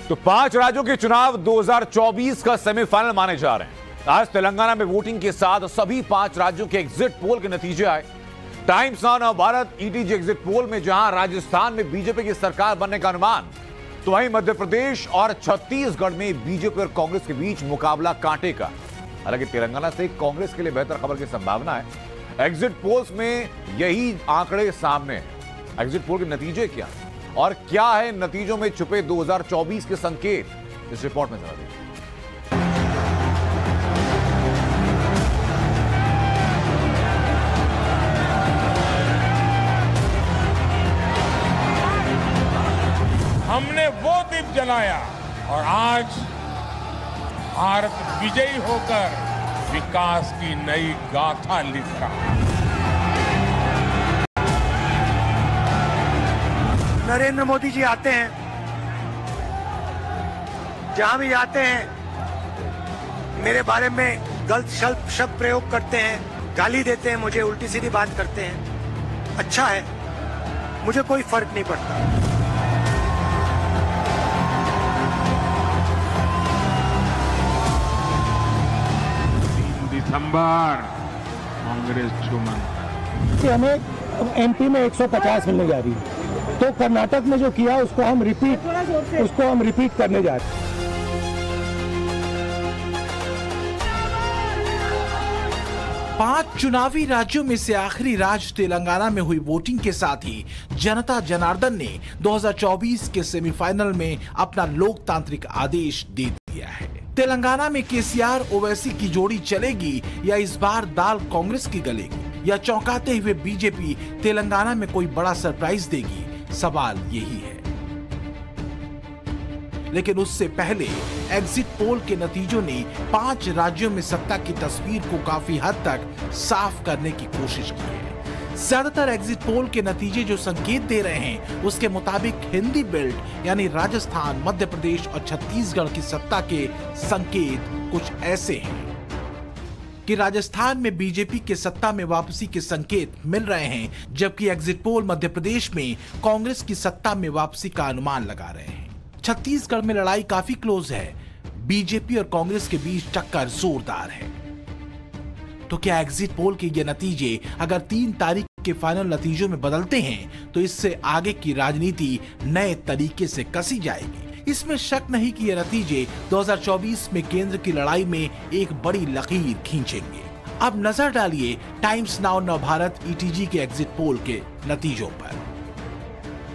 तो 5 राज्यों के चुनाव 2024 का सेमीफाइनल माने जा रहे हैं। आज तेलंगाना में वोटिंग के साथ सभी 5 राज्यों के एग्जिट पोल के नतीजे आए। Times now Navbharat ETG exit poll में जहां राजस्थान में बीजेपी की सरकार बनने का अनुमान, तो वहीं मध्य प्रदेश और छत्तीसगढ़ में बीजेपी और कांग्रेस के बीच मुकाबला कांटे का। हालांकि तेलंगाना से कांग्रेस के लिए बेहतर खबर की संभावना है। एग्जिट पोल्स में यही आंकड़े सामने हैं। एग्जिट पोल के नतीजे क्या और क्या है नतीजों में छुपे 2024 के संकेत, इस रिपोर्ट में जरा देखिए। हमने वो दीप जलाया और आज भारत विजयी होकर विकास की नई गाथा लिख रहा है। नरेंद्र मोदी जी आते हैं, जहां भी जाते हैं मेरे बारे में गलत शब्द प्रयोग करते हैं, गाली देते हैं, मुझे उल्टी सीधी बात करते हैं। अच्छा है, मुझे कोई फर्क नहीं पड़ता। 3 दिसंबर कांग्रेस चुमन हमें एमपी में 150 मिलने जा रही है, तो कर्नाटक में जो किया उसको हम रिपीट करने जा रहे हैं। 5 चुनावी राज्यों में से आखिरी राज्य तेलंगाना में हुई वोटिंग के साथ ही जनता जनार्दन ने 2024 के सेमीफाइनल में अपना लोकतांत्रिक आदेश दे दिया है। तेलंगाना में केसीआर ओवैसी की जोड़ी चलेगी या इस बार दाल कांग्रेस की गलेगी, या चौंकाते हुए बीजेपी तेलंगाना में कोई बड़ा सरप्राइज देगी, सवाल यही है। लेकिन उससे पहले एग्जिट पोल के नतीजों ने 5 राज्यों में सत्ता की तस्वीर को काफी हद तक साफ करने की कोशिश की है। ज्यादातर एग्जिट पोल के नतीजे जो संकेत दे रहे हैं, उसके मुताबिक हिंदी बेल्ट यानी राजस्थान, मध्य प्रदेश और छत्तीसगढ़ की सत्ता के संकेत कुछ ऐसे हैं कि राजस्थान में बीजेपी के सत्ता में वापसी के संकेत मिल रहे हैं, जबकि एग्जिट पोल मध्य प्रदेश में कांग्रेस की सत्ता में वापसी का अनुमान लगा रहे हैं। छत्तीसगढ़ में लड़ाई काफी क्लोज है, बीजेपी और कांग्रेस के बीच टक्कर जोरदार है। तो क्या एग्जिट पोल के ये नतीजे अगर 3 तारीख के फाइनल नतीजों में बदलते हैं, तो इससे आगे की राजनीति नए तरीके से कसी जाएगी? इसमें शक नहीं कि ये नतीजे 2024 में केंद्र की लड़ाई में एक बड़ी लकीर खींचेंगे। अब नजर डालिए टाइम्स नाउ नवभारत ईटीजी के एग्जिट पोल के नतीजों पर।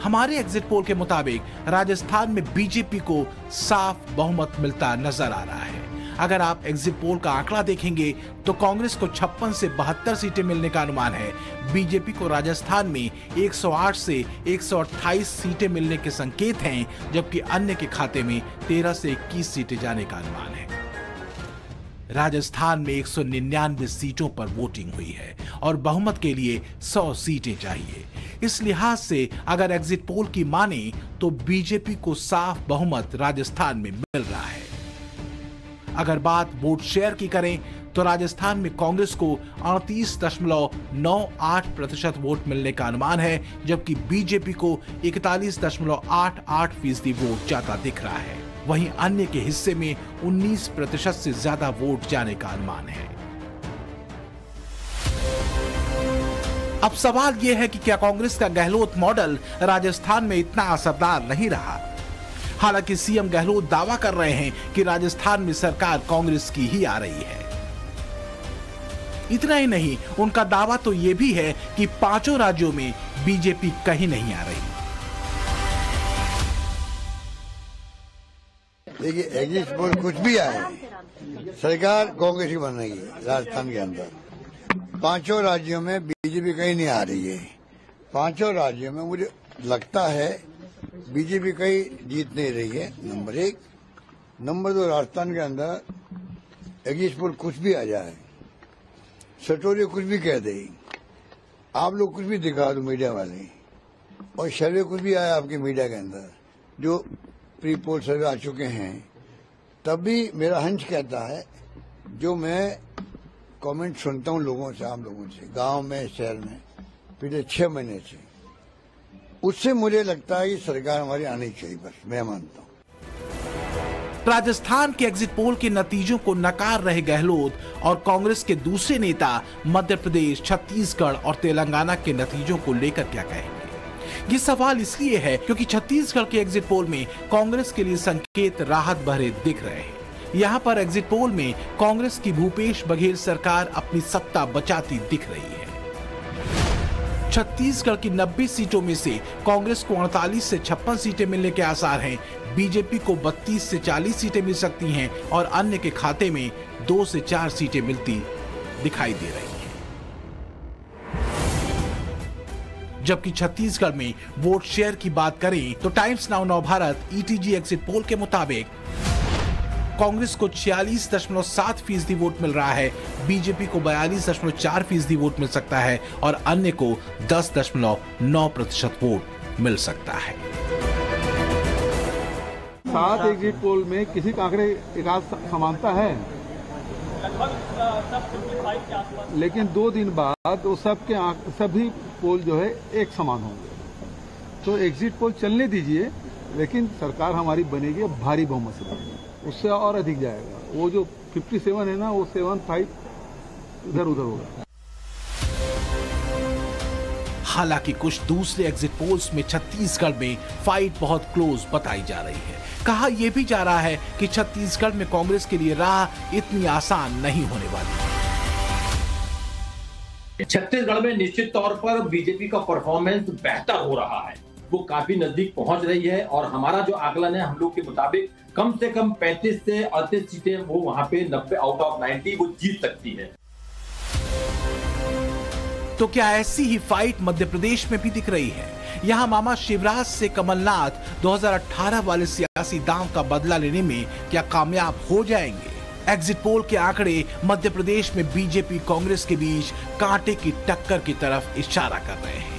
हमारे एग्जिट पोल के मुताबिक राजस्थान में बीजेपी को साफ बहुमत मिलता नजर आ रहा है। अगर आप एग्जिट पोल का आंकड़ा देखेंगे तो कांग्रेस को 56 से 72 सीटें मिलने का अनुमान है। बीजेपी को राजस्थान में 108 से 128 सीटें मिलने के संकेत हैं, जबकि अन्य के खाते में 13 से 21 सीटें जाने का अनुमान है। राजस्थान में 199 सीटों पर वोटिंग हुई है और बहुमत के लिए 100 सीटें चाहिए। इस लिहाज से अगर एग्जिट पोल की माने तो बीजेपी को साफ बहुमत राजस्थान में मिल रहा है। अगर बात वोट शेयर की करें तो राजस्थान में कांग्रेस को 38.98% वोट मिलने का अनुमान है, जबकि बीजेपी को 41.88% वोट जाता दिख रहा है। वहीं अन्य के हिस्से में 19% से ज्यादा वोट जाने का अनुमान है। अब सवाल यह है कि क्या कांग्रेस का गहलोत मॉडल राजस्थान में इतना असरदार नहीं रहा? हालांकि सीएम गहलोत दावा कर रहे हैं कि राजस्थान में सरकार कांग्रेस की ही आ रही है। इतना ही नहीं, उनका दावा तो यह भी है कि 5 राज्यों में बीजेपी कहीं नहीं आ रही। देखिए, एग्जिट पोल कुछ भी आए, सरकार कांग्रेस की बन रही है राजस्थान के अंदर। 5 राज्यों में बीजेपी कहीं नहीं आ रही है। 5 राज्यों में मुझे लगता है बीजेपी कहीं जीत नहीं रही है, नंबर 1। नंबर 2, राजस्थान के अंदर एग्जिट पोल कुछ भी आ जाए, सटोरी कुछ भी कह दे, आप लोग कुछ भी दिखा दो मीडिया वाले, और सर्वे कुछ भी आया आपके मीडिया के अंदर, जो प्री पोल सर्वे आ चुके हैं, तब भी मेरा हंच कहता है, जो मैं कमेंट सुनता हूं लोगों से, आम लोगों से, गांव में, शहर में, पिछले 6 महीने से, उससे मुझे लगता है कि सरकार हमारी आनी चाहिए, बस मैं मानता हूं। राजस्थान के एग्जिट पोल के नतीजों को नकार रहे गहलोत और कांग्रेस के दूसरे नेता मध्य प्रदेश, छत्तीसगढ़ और तेलंगाना के नतीजों को लेकर क्या कहेंगे। ये सवाल इसलिए है क्योंकि छत्तीसगढ़ के एग्जिट पोल में कांग्रेस के लिए संकेत राहत भरे दिख रहे हैं। यहाँ पर एग्जिट पोल में कांग्रेस की भूपेश बघेल सरकार अपनी सत्ता बचाती दिख रही है। छत्तीसगढ़ की 90 सीटों में से कांग्रेस को 48 से 56 सीटें मिलने के आसार हैं। बीजेपी को 32 से 40 सीटें मिल सकती हैं और अन्य के खाते में 2 से 4 सीटें मिलती दिखाई दे रही हैं। जबकि छत्तीसगढ़ में वोट शेयर की बात करें तो times now Navbharat ETG exit poll के मुताबिक कांग्रेस को 46.7% वोट मिल रहा है, बीजेपी को 42.4% वोट मिल सकता है और अन्य को 10.9% वोट मिल सकता है। 7 एग्जिट पोल में किसी का आंकड़े एक आध समानता है, लेकिन 2 दिन बाद वो सभी पोल जो है एक समान होंगे। तो एग्जिट पोल चलने दीजिए, लेकिन सरकार हमारी बनेगी भारी बहुमत से बनेगी, उससे और अधिक जाएगा। वो जो 57 है ना, वो 75 इधर उधर होगा। हालांकि कुछ दूसरे एग्जिट पोल्स में छत्तीसगढ़ में फाइट बहुत क्लोज बताई जा रही है। कहा यह भी जा रहा है कि छत्तीसगढ़ में कांग्रेस के लिए राह इतनी आसान नहीं होने वाली। छत्तीसगढ़ में निश्चित तौर पर बीजेपी का परफॉर्मेंस बेहतर हो रहा है, वो काफी नजदीक पहुंच रही है और हमारा जो आकलन है हम लोग के मुताबिक कम से कम 35 से 38 सीटें वो वहां पे 90 आउट ऑफ 90 वो जीत सकती है। तो क्या ऐसी ही फाइट मध्य प्रदेश में भी दिख रही है? यहां मामा शिवराज से कमलनाथ 2018 वाले सियासी दांव का बदला लेने में क्या कामयाब हो जाएंगे? एग्जिट पोल के आंकड़े मध्य प्रदेश में बीजेपी कांग्रेस के बीच कांटे की टक्कर की तरफ इशारा कर रहे हैं।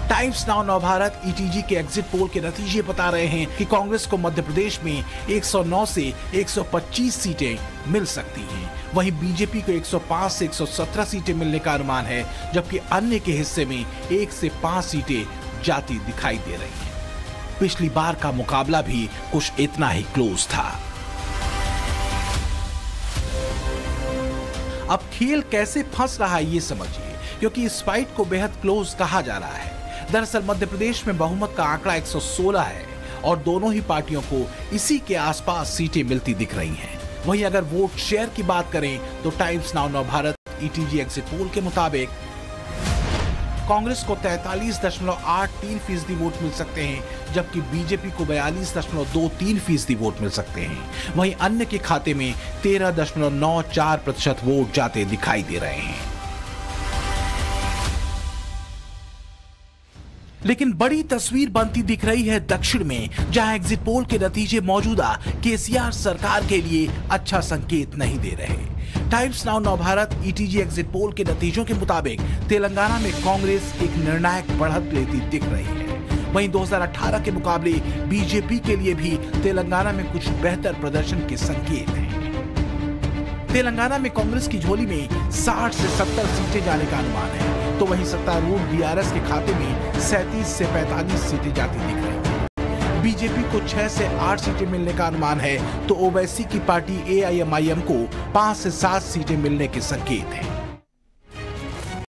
टाइम्स नाउ नवभारत ईटीजी के एग्जिट पोल के नतीजे बता रहे हैं कि कांग्रेस को मध्य प्रदेश में 109 से 125 सीटें मिल सकती हैं। वहीं बीजेपी को 105 से 117 सीटें मिलने का अनुमान है, जबकि अन्य के हिस्से में 1 से 5 सीटें जाती दिखाई दे रही हैं। पिछली बार का मुकाबला भी कुछ इतना ही क्लोज था। अब खेल कैसे फंस रहा है ये समझिए, क्योंकि इस फाइट को बेहद क्लोज कहा जा रहा है। दरअसल मध्य प्रदेश में बहुमत का आंकड़ा 116 है और दोनों ही पार्टियों को इसी के आसपास सीटें मिलती दिख रही हैं। वहीं अगर वोट शेयर की बात करें तो times now Navbharat ETG exit poll के मुताबिक कांग्रेस को 43.83% वोट मिल सकते हैं, जबकि बीजेपी को 42.23% वोट मिल सकते हैं। वहीं अन्य के खाते में 13.94% वोट जाते दिखाई दे रहे हैं। लेकिन बड़ी तस्वीर बनती दिख रही है दक्षिण में, जहां एग्जिट पोल के नतीजे मौजूदा केसीआर सरकार के लिए अच्छा संकेत नहीं दे रहे। Times now Navbharat ETG exit poll के नतीजों के मुताबिक तेलंगाना में कांग्रेस एक निर्णायक बढ़त लेती दिख रही है। वहीं 2018 के मुकाबले बीजेपी के लिए भी तेलंगाना में कुछ बेहतर प्रदर्शन के संकेत हैं। तेलंगाना में कांग्रेस की झोली में 60 से 70 सीटें जाने का अनुमान है, तो वहीं सत्तारूढ़ बीआरएस के खाते में 37 से 45 सीटें जाती दिख रही हैं। बीजेपी को 6 से 8 सीटें मिलने का अनुमान है, तो ओवैसी की पार्टी एआईएमआईएम को 5 से 7 सीटें मिलने के संकेत हैं।